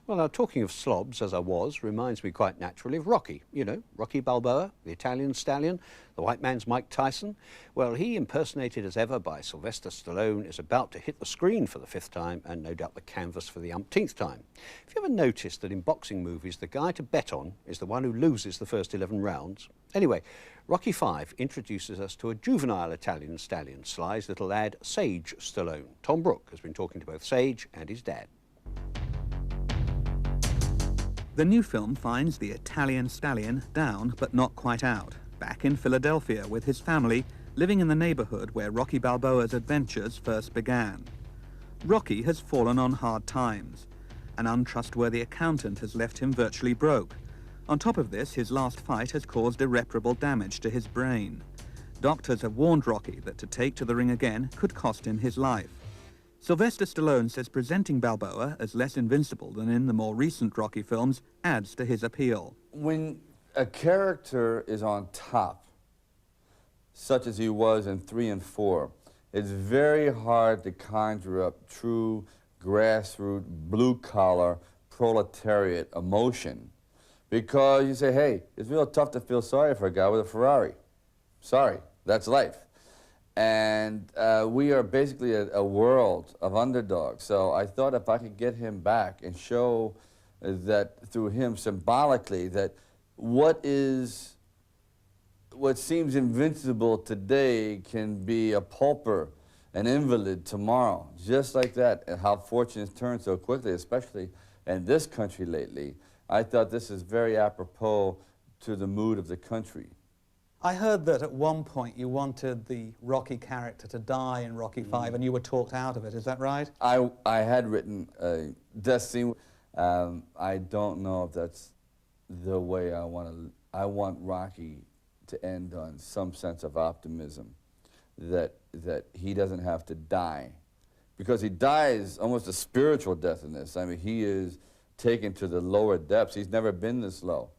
Well, now, talking of slobs, as I was, reminds me quite naturally of Rocky. You know, Rocky Balboa, the Italian stallion, the white man's Mike Tyson. Well, he, impersonated as ever by Sylvester Stallone, is about to hit the screen for the 5th time and no doubt the canvas for the umpteenth time. Have you ever noticed that in boxing movies, the guy to bet on is the one who loses the first 11 rounds? Anyway, Rocky V introduces us to a juvenile Italian stallion, Sly's little lad, Sage Stallone. Tom Brooke has been talking to both Sage and his dad. The new film finds the Italian stallion down but not quite out, back in Philadelphia with his family, living in the neighborhood where Rocky Balboa's adventures first began. Rocky has fallen on hard times. An untrustworthy accountant has left him virtually broke. On top of this, his last fight has caused irreparable damage to his brain. Doctors have warned Rocky that to take to the ring again could cost him his life. Sylvester Stallone says presenting Balboa as less invincible than in the more recent Rocky films adds to his appeal. When a character is on top, such as he was in 3 and 4, it's very hard to conjure up true grassroots, blue-collar, proletariat emotion. Because you say, hey, it's real tough to feel sorry for a guy with a Ferrari. Sorry, that's life. And we are basically a world of underdogs. So I thought if I could get him back and show that through him symbolically that what seems invincible today can be a pauper, an invalid tomorrow. Just like that, and how fortunes turn so quickly, especially in this country lately. I thought this is very apropos to the mood of the country. I heard that at one point you wanted the Rocky character to die in Rocky V, and you were talked out of it. Is that right? I had written a death scene. I don't know if that's the way I want to. I want Rocky to end on some sense of optimism, that he doesn't have to die, because he dies almost a spiritual death in this. I mean, he is taken to the lower depths. He's never been this low.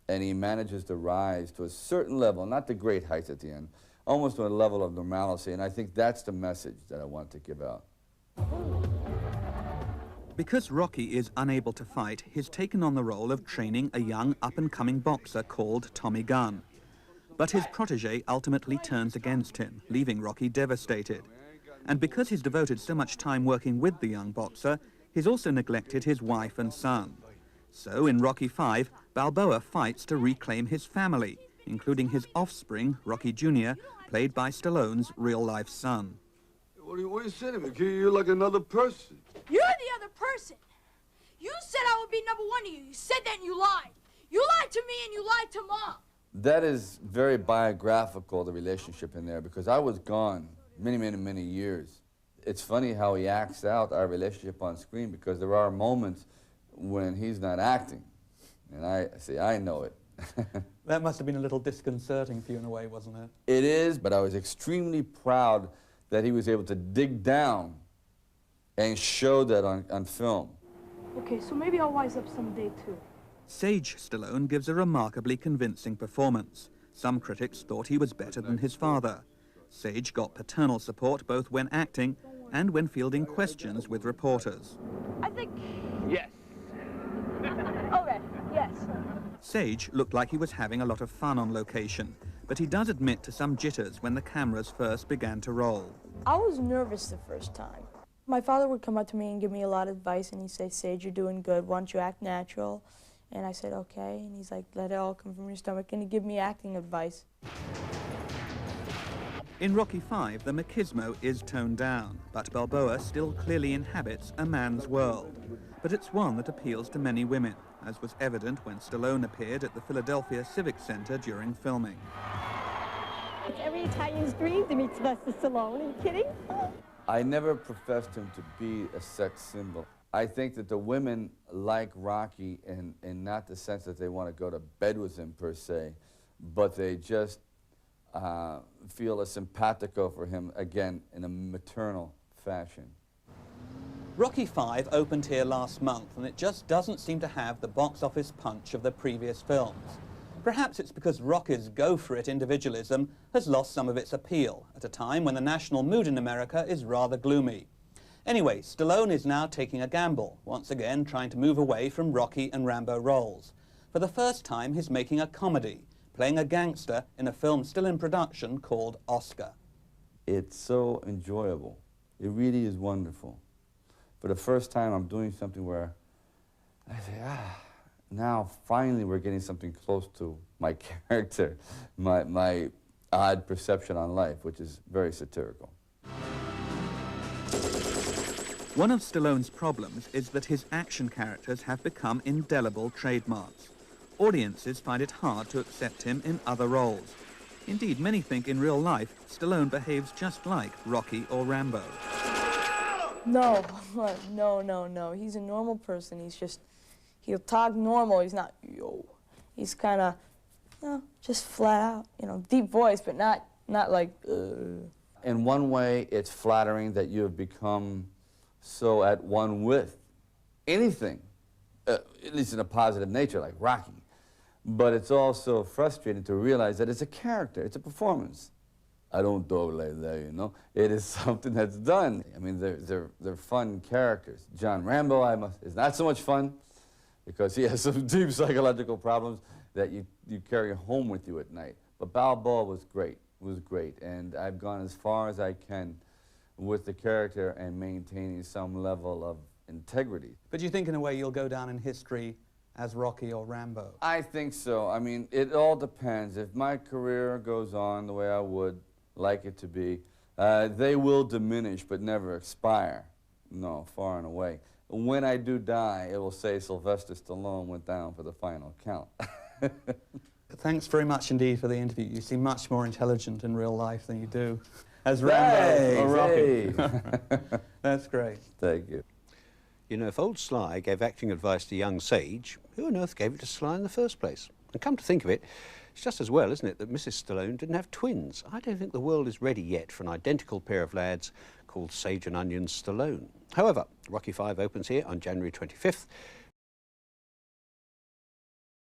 And he manages to rise to a certain level, not the great heights at the end, almost to a level of normalcy. And I think that's the message that I want to give out. Because Rocky is unable to fight, he's taken on the role of training a young up-and-coming boxer called Tommy Gunn. But his protege ultimately turns against him, leaving Rocky devastated. And because he's devoted so much time working with the young boxer, he's also neglected his wife and son. So in Rocky V, Balboa fights to reclaim his family, including his offspring, Rocky Jr., played by Stallone's real-life son. What are you saying to me? You're like another person. You're the other person. You said I would be number 1 to you. You said that and you lied. You lied to me and you lied to Mom. That is very biographical, the relationship in there, because I was gone many years. It's funny how he acts out our relationship on screen, because there are moments when he's not acting. And I know it. That must have been a little disconcerting for you in a way, wasn't it? It is, but I was extremely proud that he was able to dig down and show that on film. Okay, so maybe I'll wise up someday too. Sage Stallone gives a remarkably convincing performance. Some critics thought he was better than his father. Sage got paternal support both when acting and when fielding questions with reporters. I think... Yes. Okay, yes. Sage looked like he was having a lot of fun on location, but he does admit to some jitters when the cameras first began to roll. I was nervous the first time. My father would come up to me and give me a lot of advice, and he'd say, Sage, you're doing good, why don't you act natural? And I said, okay, and he's like, let it all come from your stomach, and he'd give me acting advice. In Rocky V, the machismo is toned down, but Balboa still clearly inhabits a man's world. But it's one that appeals to many women, as was evident when Stallone appeared at the Philadelphia Civic Center during filming. It's every Italian's dream to meet Sylvester Stallone. Are you kidding? I never professed him to be a sex symbol. I think that the women like Rocky in not the sense that they want to go to bed with him per se, but they just feel a simpatico for him, again, in a maternal fashion. Rocky V opened here last month, and it just doesn't seem to have the box office punch of the previous films. Perhaps it's because Rocky's go-for-it individualism has lost some of its appeal at a time when the national mood in America is rather gloomy. Anyway, Stallone is now taking a gamble, once again trying to move away from Rocky and Rambo roles. For the first time, he's making a comedy, playing a gangster in a film still in production called Oscar. It's so enjoyable. It really is wonderful. For the first time, I'm doing something where I say, now finally we're getting something close to my character, my odd perception on life, which is very satirical. One of Stallone's problems is that his action characters have become indelible trademarks. Audiences find it hard to accept him in other roles. Indeed, many think in real life, Stallone behaves just like Rocky or Rambo. No, no. He's a normal person. He's just, he'll talk normal. He's not, yo. He's kind of, just flat out, deep voice, but not like, In one way, it's flattering that you have become so at one with anything, at least in a positive nature, like Rocky. But it's also frustrating to realize that it's a character, it's a performance. I don't talk like that, It is something that's done. I mean, they're fun characters. John Rambo is not so much fun because he has some deep psychological problems that you carry home with you at night. But Balboa was great, and I've gone as far as I can with the character and maintaining some level of integrity. But do you think in a way you'll go down in history as Rocky or Rambo? I think so. I mean, it all depends. If my career goes on the way I would like it to be, they will diminish but never expire. No, far and away. When I do die, it will say Sylvester Stallone went down for the final count. Thanks very much indeed for the interview. You seem much more intelligent in real life than you do as Rambo or Rocky. That's great. Thank you. If old Sly gave acting advice to young Sage, who on earth gave it to Sly in the first place? And come to think of it, it's just as well, isn't it, that Mrs. Stallone didn't have twins. I don't think the world is ready yet for an identical pair of lads called Sage and Onion Stallone. However, Rocky V opens here on January 25th.